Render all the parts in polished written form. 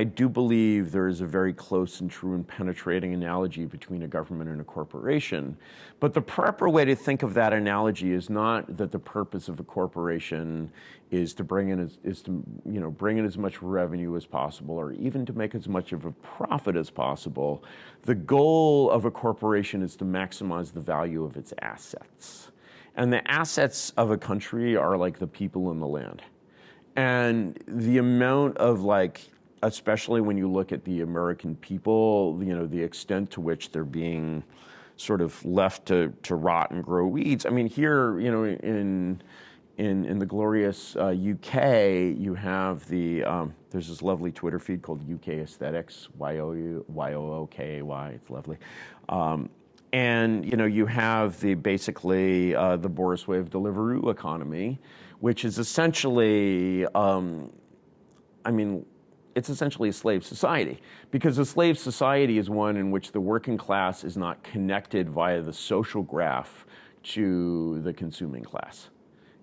I do believe there is a very close and true and penetrating analogy between a government and a corporation. But the proper way to think of that analogy is not that the purpose of a corporation is to bring in as much revenue as possible, or even to make as much of a profit as possible. The goal of a corporation is to maximize the value of its assets. And the assets of a country are like the people and the land. And the amount of especially when you look at the American people, the extent to which they're being sort of left to rot and grow weeds. I mean, here, in the glorious UK, you have there's this lovely Twitter feed called UK Aesthetics, YOOKAY, it's lovely. And you have basically the Boriswave Deliveroo economy, which is essentially, it's essentially a slave society, because a slave society is one in which the working class is not connected via the social graph to the consuming class.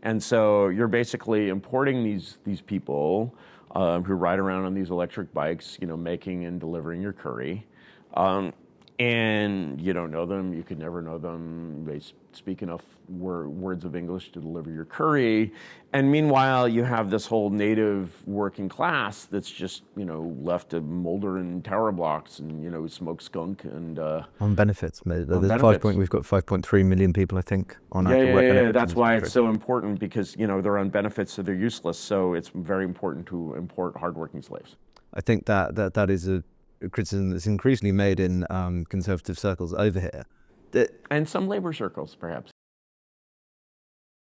And so you're basically importing these people who ride around on these electric bikes, making and delivering your curry. And you don't know them, you could never know them. They speak enough words of English to deliver your curry. And meanwhile, you have this whole native working class that's just, left to molder in tower blocks and, smoke skunk and... on benefits. We've got 5.3 million people, I think, on active work benefits. That's why it's so important, because, they're on benefits, so they're useless. So it's very important to import hardworking slaves. I think that is a criticism that's increasingly made in conservative circles over here. And some labor circles, perhaps.